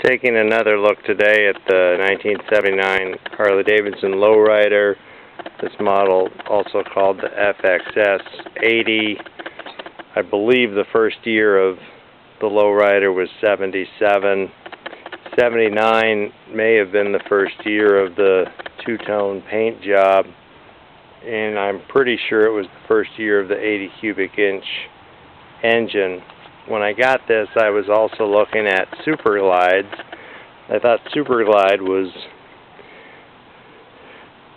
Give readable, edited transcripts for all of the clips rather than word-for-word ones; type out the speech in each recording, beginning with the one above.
Taking another look today at the 1979 Harley Davidson Lowrider. This model, also called the FXS-80. I believe the first year of the Lowrider was 77. 79 may have been the first year of the two-tone paint job, and I'm pretty sure it was the first year of the 80 cubic inch engine. When I got this, I was also looking at Super Glides. I thought Super Glide was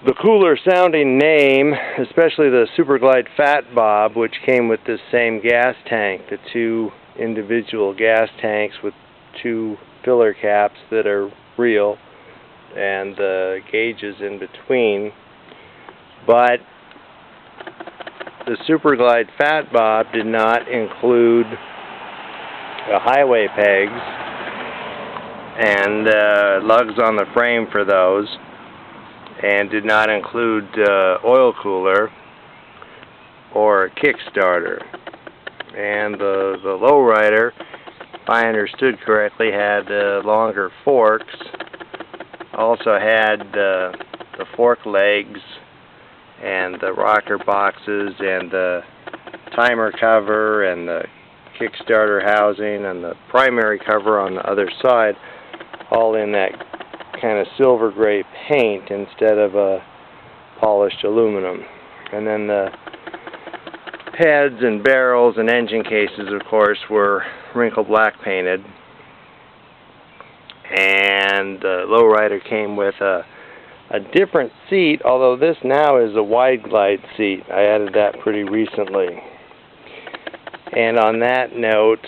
the cooler sounding name, especially the Super Glide Fat Bob, which came with this same gas tank, the two individual gas tanks with two filler caps that are real and the gauges in between. But the Super Glide Fat Bob did not include the highway pegs and lugs on the frame for those, and did not include oil cooler or a Kickstarter. And the Lowrider, if I understood correctly, had longer forks. Also had the fork legs and the rocker boxes and the timer cover and the Kickstarter housing and the primary cover on the other side, all in that kind of silver gray paint instead of a polished aluminum. And then the heads and barrels and engine cases, of course, were wrinkle black painted. And the Lowrider came with a different seat, although this now is a wide glide seat. I added that pretty recently. And on that note,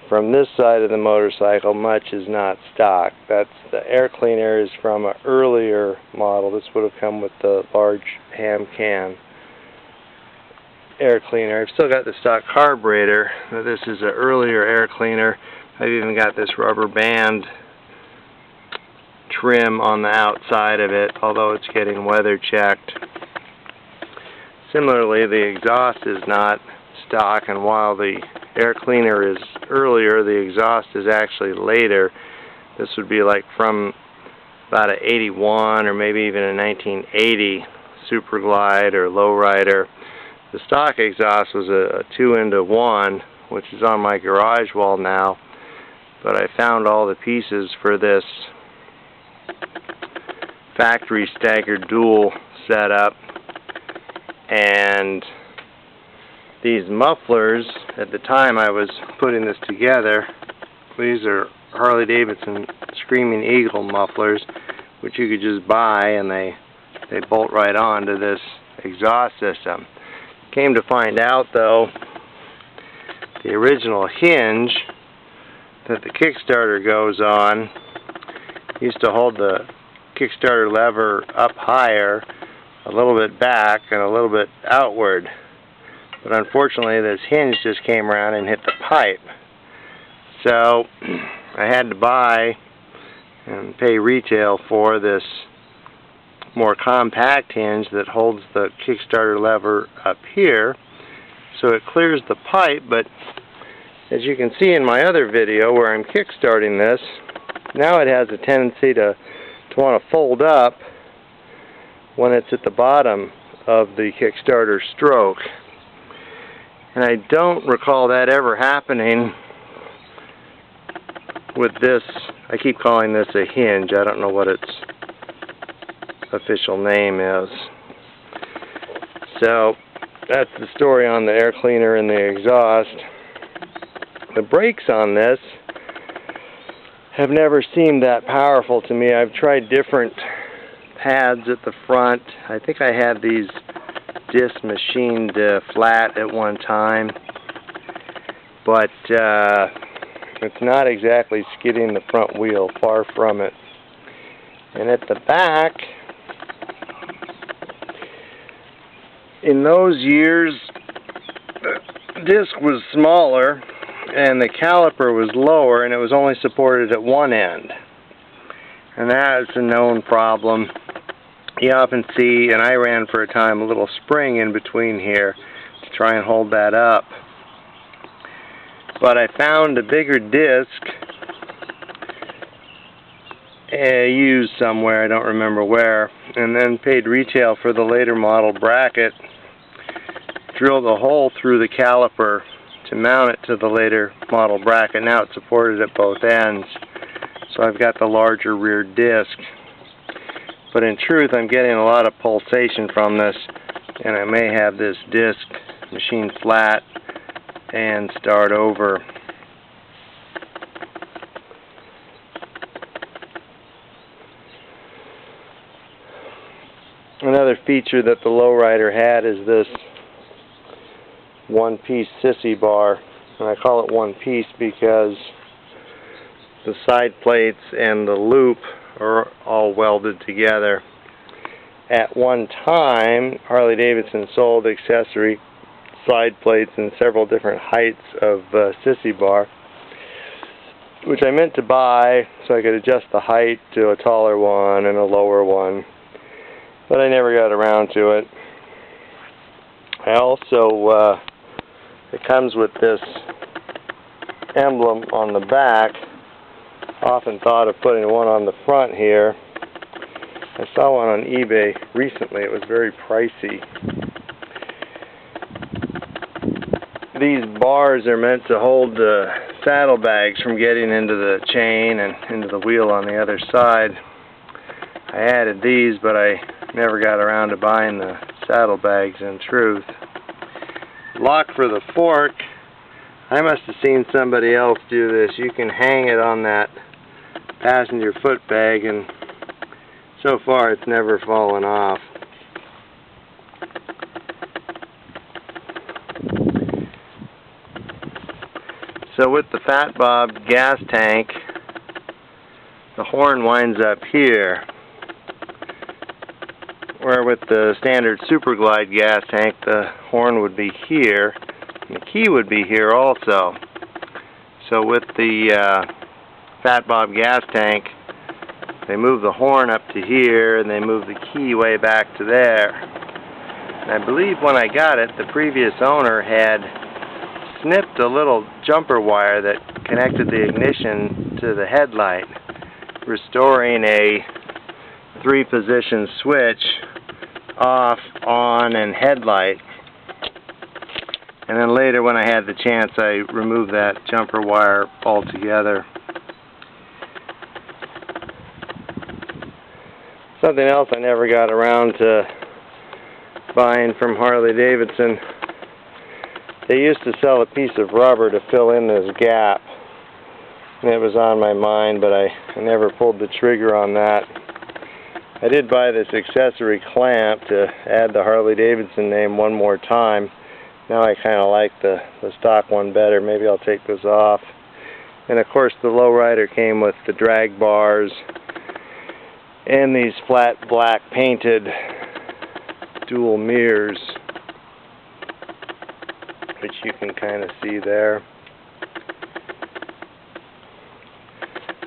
from this side of the motorcycle, much is not stock. That's the air cleaner is from an earlier model. This would have come with the large ham can air cleaner. I've still got the stock carburetor. This is an earlier air cleaner. I've even got this rubber band trim on the outside of it, although it's getting weather checked. Similarly, the exhaust is not stock, and while the air cleaner is earlier, the exhaust is actually later. This would be like from about an 81 or maybe even a 1980 Super Glide or Lowrider. The stock exhaust was a 2-into-1, which is on my garage wall now, but I found all the pieces for this factory staggered dual setup. And these mufflers, at the time I was putting this together, these are Harley Davidson Screaming Eagle mufflers, which you could just buy, and they bolt right on to this exhaust system. Came to find out, though, the original hinge that the Kickstarter goes on used to hold the Kickstarter lever up higher, a little bit back, and a little bit outward. But unfortunately, this hinge just came around and hit the pipe. So I had to buy and pay retail for this more compact hinge that holds the Kickstarter lever up here, so it clears the pipe. But as you can see in my other video where I'm kickstarting this, now it has a tendency to want to fold up when it's at the bottom of the Kickstarter stroke. And I don't recall that ever happening with this. I keep calling this a hinge. I don't know what its official name is. So that's the story on the air cleaner and the exhaust. The brakes on this have never seemed that powerful to me. I've tried different pads at the front. I think I had these disc machined flat at one time, but it's not exactly skidding the front wheel, far from it. And at the back, in those years, the disc was smaller and the caliper was lower, and it was only supported at one end. And that is a known problem. You often see, and I ran for a time, a little spring in between here to try and hold that up. but I found a bigger disc used somewhere, I don't remember where, and then paid retail for the later model bracket, drilled a hole through the caliper to mount it to the later model bracket. Now it's supported at both ends, so I've got the larger rear disc. But in truth, I'm getting a lot of pulsation from this, and I may have this disc machine flat and start over. Another feature that the Lowrider had is this one-piece sissy bar, and I call it one piece because the side plates and the loop are all welded together. At one time, Harley Davidson sold accessory side plates in several different heights of sissy bar, which I meant to buy so I could adjust the height to a taller one and a lower one, but I never got around to it. I also, it comes with this emblem on the back. Often thought of putting one on the front here. I saw one on eBay recently. It was very pricey. These bars are meant to hold the saddlebags from getting into the chain and into the wheel on the other side. I added these, but I never got around to buying the saddlebags in truth. Lock for the fork. I must have seen somebody else do this. You can hang it on that passenger foot bag, and so far it's never fallen off. So with the Fat Bob gas tank, the horn winds up here, where with the standard Super Glide gas tank the horn would be here, and the key would be here also. So with the Fat Bob gas tank, they move the horn up to here and they move the key way back to there. And I believe when I got it, the previous owner had snipped a little jumper wire that connected the ignition to the headlight, restoring a 3-position switch, off, on, and headlight. And then later when I had the chance, I removed that jumper wire altogether. Something else I never got around to buying from Harley Davidson. They used to sell a piece of rubber to fill in this gap, and it was on my mind, but I never pulled the trigger on that. I did buy this accessory clamp to add the Harley Davidson name one more time. Now I kind of like the stock one better. Maybe I'll take this off. And of course the Lowrider came with the drag bars and these flat black painted dual mirrors, which you can kind of see there.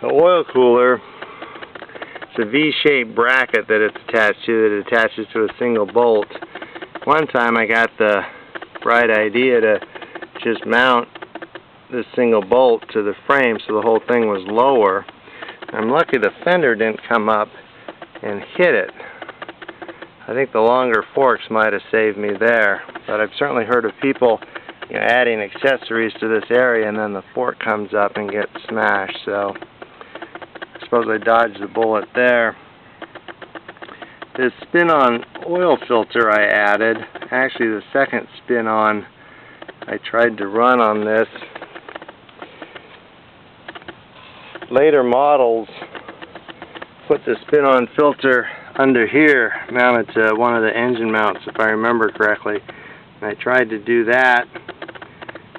The oil cooler, it's a V-shaped bracket that it's attached to, that attaches to a single bolt. One time I got the bright idea to just mount this single bolt to the frame so the whole thing was lower. I'm lucky the fender didn't come up and hit it. I think the longer forks might have saved me there, but I've certainly heard of people, you know, adding accessories to this area and then the fork comes up and gets smashed. So I suppose I dodged the bullet there. This spin-on oil filter I added, actually the second spin-on I tried to run on this. Later models put the spin-on filter under here, mounted to one of the engine mounts if I remember correctly. And I tried to do that.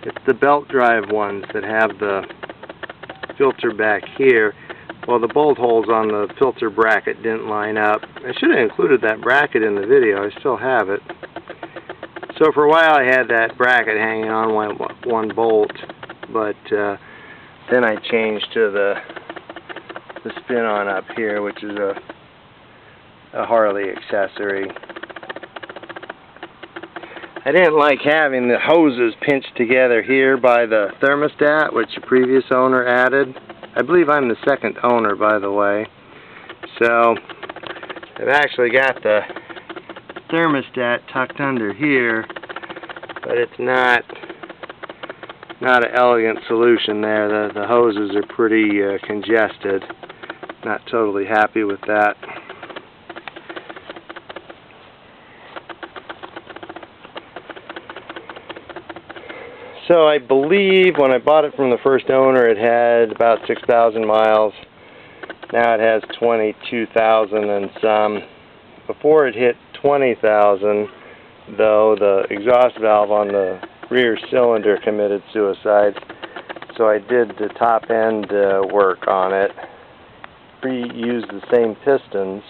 It's the belt drive ones that have the filter back here. Well, the bolt holes on the filter bracket didn't line up. I should have included that bracket in the video. I still have it. So for a while I had that bracket hanging on one bolt, but then I changed to the spin-on up here, which is a Harley accessory. I didn't like having the hoses pinched together here by the thermostat, which the previous owner added. I believe I'm the second owner, by the way. So I've actually got the thermostat tucked under here, but it's not an elegant solution there. The hoses are pretty congested. Not totally happy with that. So I believe when I bought it from the first owner it had about 6,000 miles. Now it has 22,000 and some. Before it hit 20,000, though, the exhaust valve on the rear cylinder committed suicide. So I did the top end work on it. Reused the same pistons.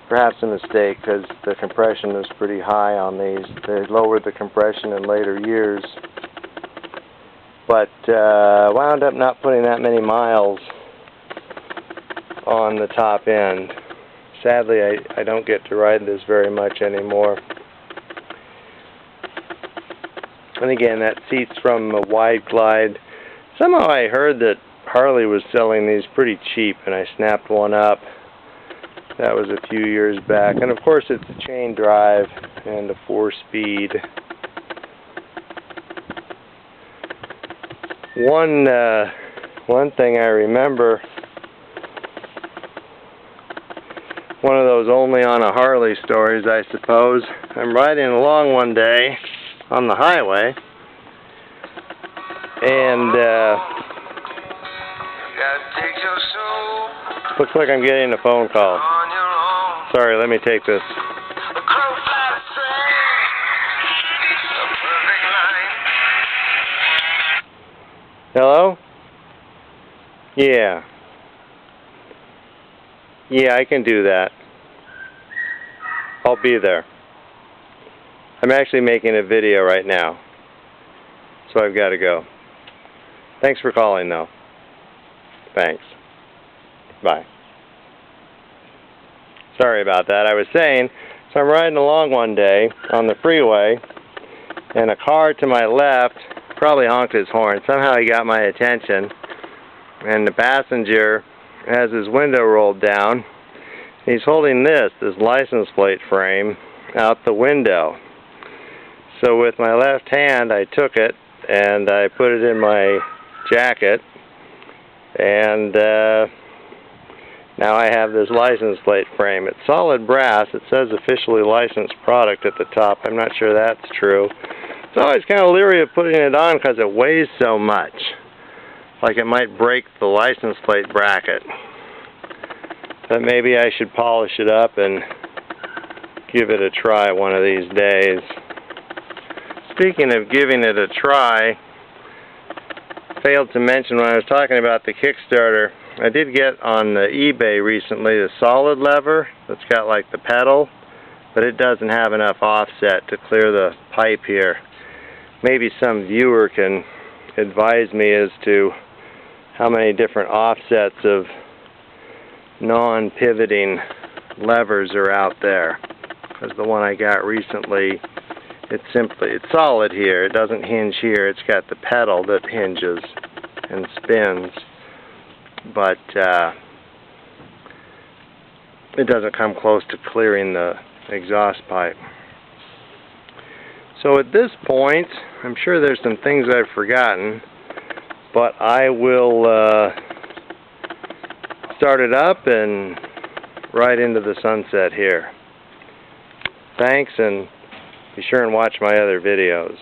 Perhaps a mistake because the compression was pretty high on these. They lowered the compression in later years. But wound up not putting that many miles on the top end. Sadly, I don't get to ride this very much anymore. And again, that seat's from a Wide Glide. Somehow I heard that Harley was selling these pretty cheap, and I snapped one up. That was a few years back. And of course it's a chain drive and a 4-speed. One thing I remember, one of those only on a Harley stories, I suppose. I'm riding along one day on the highway, and looks like I'm getting a phone call. Sorry, let me take this. Hello? Yeah. Yeah, I can do that. I'll be there. I'm actually making a video right now, so I've got to go. Thanks for calling, though. Thanks. Bye. Sorry about that. I was saying, so I'm riding along one day on the freeway, and a car to my left probably honked his horn. Somehow he got my attention, and the passenger has his window rolled down. He's holding this license plate frame out the window. So with my left hand I took it and I put it in my jacket, and now I have this license plate frame. It's solid brass. It says officially licensed product at the top. I'm not sure that's true. So I was kind of leery of putting it on because it weighs so much. Like it might break the license plate bracket. But maybe I should polish it up and give it a try one of these days. Speaking of giving it a try, failed to mention when I was talking about the Kickstarter, I did get on eBay recently the solid lever that's got like the pedal, but it doesn't have enough offset to clear the pipe here. Maybe some viewer can advise me as to how many different offsets of non-pivoting levers are out there. Because the one I got recently, it's solid here. It doesn't hinge here. It's got the pedal that hinges and spins, but it doesn't come close to clearing the exhaust pipe. So at this point, I'm sure there's some things I've forgotten, but I will start it up and ride into the sunset here. Thanks, and be sure and watch my other videos.